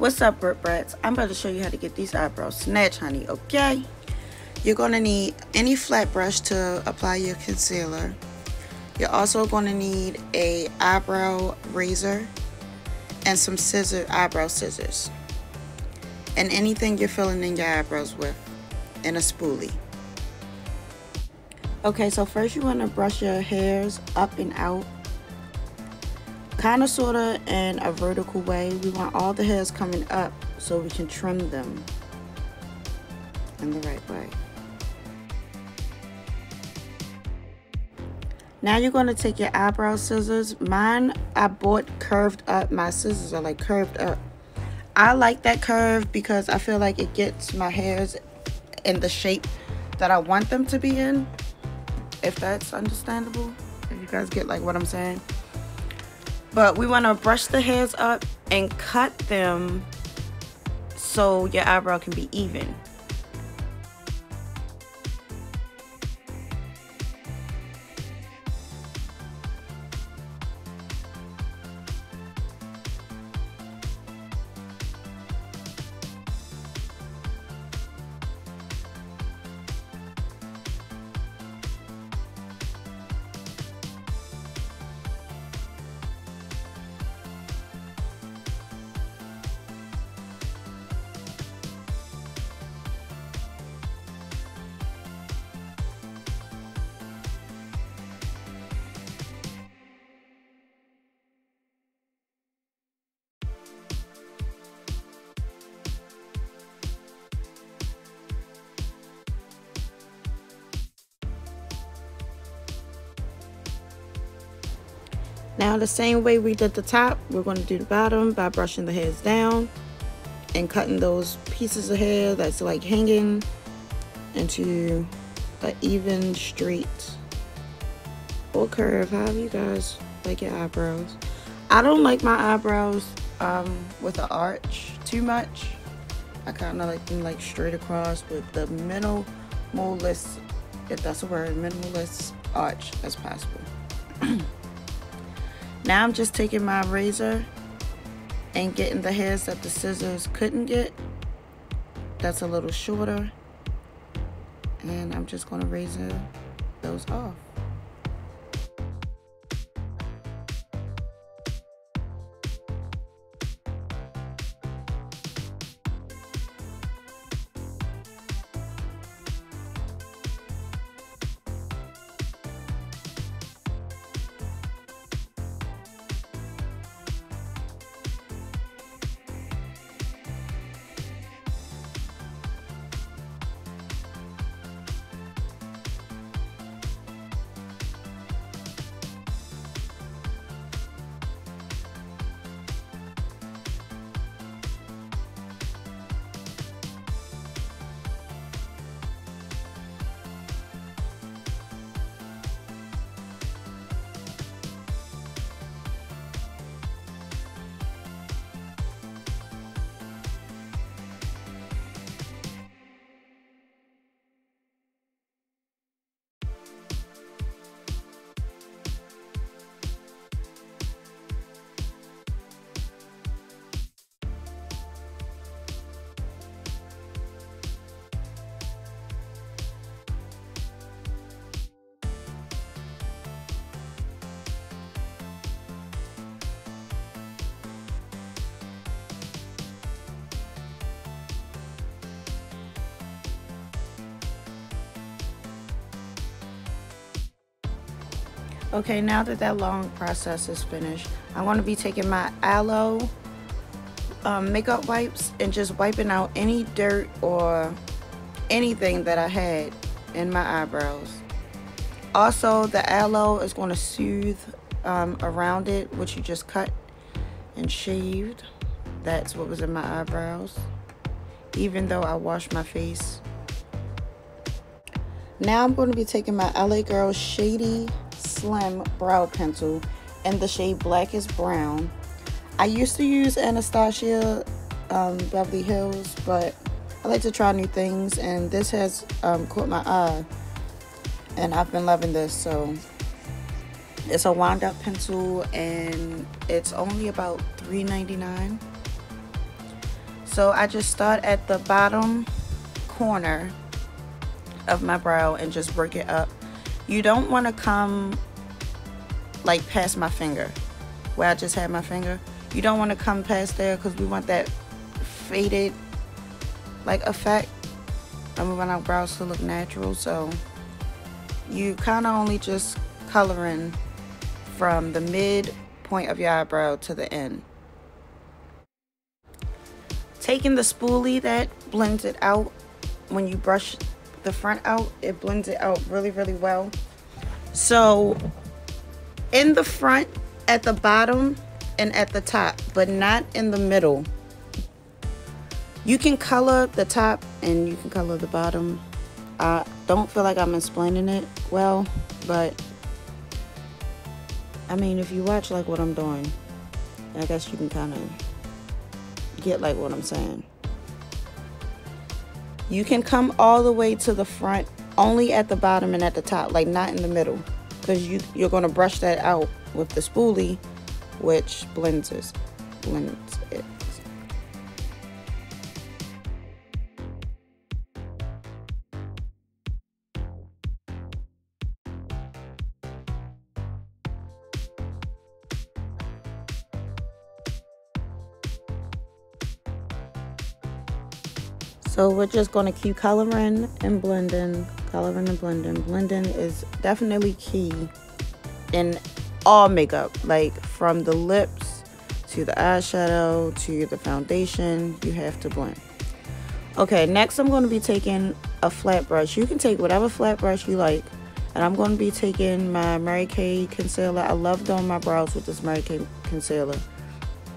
What's up, Brit Brats? I'm about to show you how to get these eyebrows snatched, honey, okay? You're going to need any flat brush to apply your concealer. You're also going to need a eyebrow razor and some eyebrow scissors. And anything you're filling in your eyebrows with, and a spoolie. Okay, so first you want to brush your hairs up and out. Kind of, sort of, in a vertical way. We want all the hairs coming up so we can trim them in the right way. Now you're going to take your eyebrow scissors. Mine, I bought curved up. My scissors are like curved up. I like that curve because I feel like it gets my hairs in the shape that I want them to be in. If that's understandable. If you guys get like what I'm saying. But we want to brush the hairs up and cut them so your eyebrow can be even. Now the same way we did the top, we're going to do the bottom by brushing the hairs down and cutting those pieces of hair that's like hanging into an even straight or curve, however you guys like your eyebrows. I don't like my eyebrows with an arch too much. I kind of like them like straight across with the minimalist, if that's a word, minimalist arch as possible. Now I'm just taking my razor and getting the hairs that the scissors couldn't get. That's a little shorter. And I'm just going to razor those off. Okay, now that that long process is finished, I'm going to be taking my Aloe makeup wipes and just wiping out any dirt or anything that I had in my eyebrows. Also, the aloe is going to soothe around it, which you just cut and shaved. That's what was in my eyebrows, even though I washed my face. Now I'm going to be taking my LA Girl Shady Slim Brow Pencil in the shade Blackest Brown. I used to use Anastasia Beverly Hills, but I like to try new things, and this has caught my eye, and I've been loving this. So it's a wound up pencil, and it's only about $3.99. So I just start at the bottom corner of my brow and just work it up. You don't want to come like past my finger where I just had my finger. You don't want to come past there because we want that faded like effect, and we want our brows to look natural. So you kind of only just coloring from the mid point of your eyebrow to the end. Taking the spoolie that blends it out. When you brush the front out, it blends it out really, really well. So in the front, at the bottom, and at the top, but not in the middle. You can color the top and you can color the bottom. I don't feel like I'm explaining it well, but I mean, if you watch like what I'm doing, I guess you can kind of get like what I'm saying. You can come all the way to the front, only at the bottom and at the top, like not in the middle, because you're going to brush that out with the spoolie, which blends it. So we're just going to keep coloring and blending, coloring and blending. Blending is definitely key in all makeup, like from the lips to the eyeshadow to the foundation. You have to blend. Okay, next I'm going to be taking a flat brush. You can take whatever flat brush you like, and I'm going to be taking my Mary Kay concealer. I love doing my brows with this Mary Kay concealer,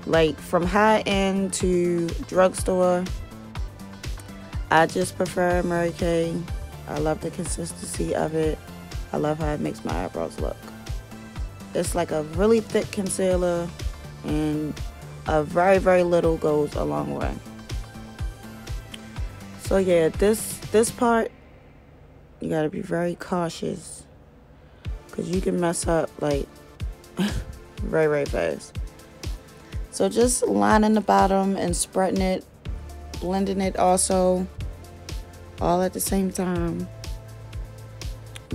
like from high end to drugstore. I just prefer Mary Kay. I love the consistency of it. I love how it makes my eyebrows look. It's like a really thick concealer, and a very, very little goes a long way. So yeah, this part, you gotta be very cautious, because you can mess up like very, very fast. So just lining the bottom and spreading it, blending it also, all at the same time.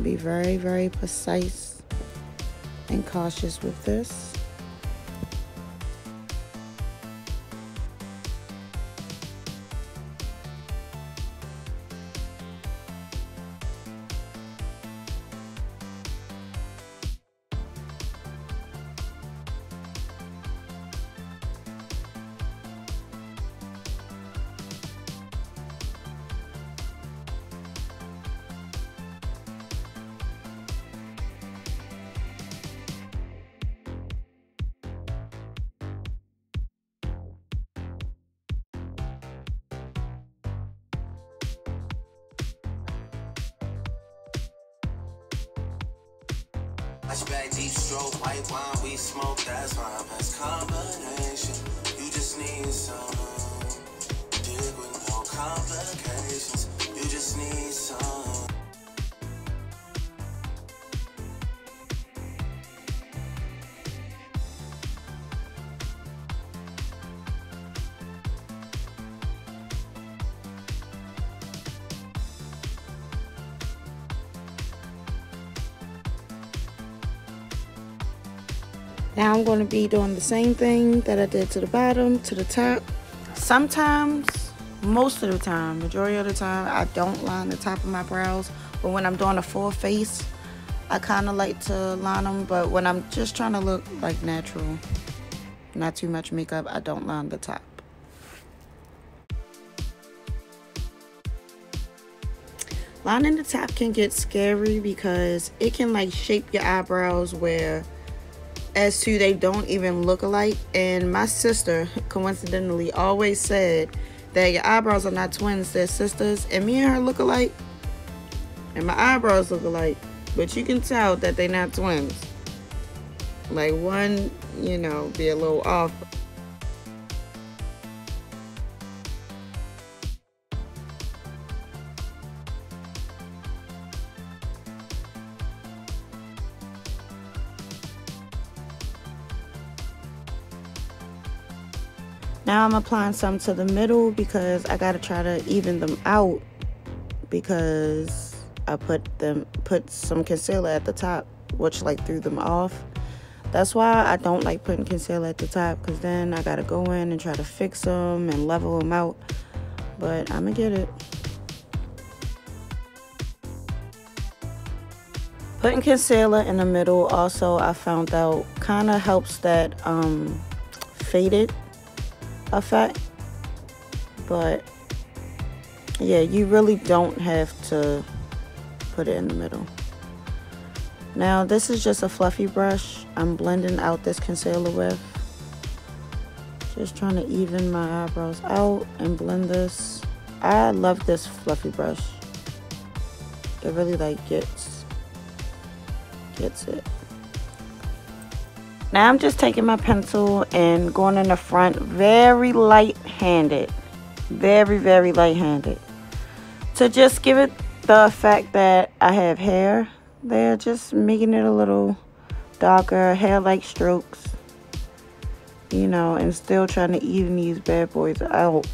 Be very, very precise and cautious with this. Flashback, deep stroke, white wine, we smoke, that's my best combination. You just need some dick with no complications. You just need some. Now I'm going to be doing the same thing that I did to the bottom, to the top. Sometimes, most of the time, majority of the time, I don't line the top of my brows. But when I'm doing a full face, I kind of like to line them. But when I'm just trying to look like natural, not too much makeup, I don't line the top. Lining the top can get scary because it can like shape your eyebrows where as to they don't even look alike. And my sister coincidentally always said that your eyebrows are not twins, they're sisters, and me and her look alike and my eyebrows look alike, but you can tell that they're not twins. Like one, you know, be a little off. Now I'm applying some to the middle because I gotta try to even them out, because I put some concealer at the top, which like threw them off. That's why I don't like putting concealer at the top, because then I gotta go in and try to fix them and level them out. But I'm gonna get it. Putting concealer in the middle also, I found out, kind of helps that faded effect. But yeah, you really don't have to put it in the middle. Now this is just a fluffy brush I'm blending out this concealer with. Just trying to even my eyebrows out and blend this. I love this fluffy brush. It really like gets it. Now I'm just taking my pencil and going in the front, very light-handed, very light-handed, to just give it the effect that I have hair there, just making it a little darker, hair-like strokes, you know, and still trying to even these bad boys out.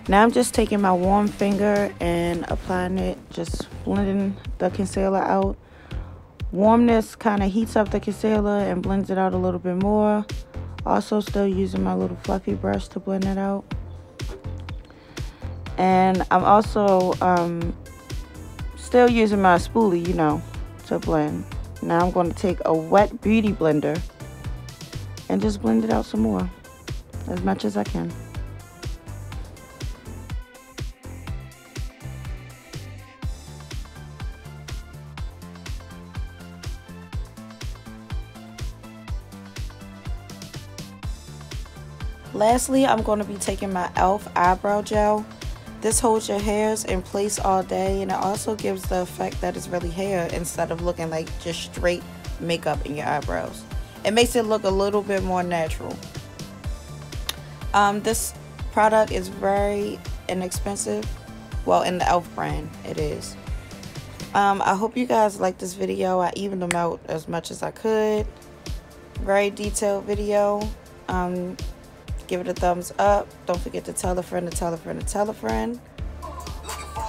Now I'm just taking my warm finger and applying it, just blending the concealer out. Warmness kind of heats up the concealer and blends it out a little bit more. Also still using my little fluffy brush to blend it out. And I'm also still using my spoolie, you know, to blend. Now I'm going to take a wet beauty blender and just blend it out some more, as much as I can. Lastly, I'm going to be taking my e.l.f. eyebrow gel. This holds your hairs in place all day, and it also gives the effect that it's really hair instead of looking like just straight makeup in your eyebrows. It makes it look a little bit more natural. This product is very inexpensive. Well, in the e.l.f. brand, it is. I hope you guys like this video. I evened them out as much as I could. Very detailed video. Give it a thumbs up. Don't forget to tell a friend to tell a friend to tell a friend.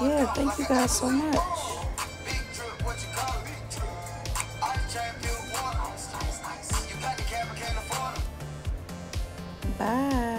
Yeah, thank you guys so much. Bye.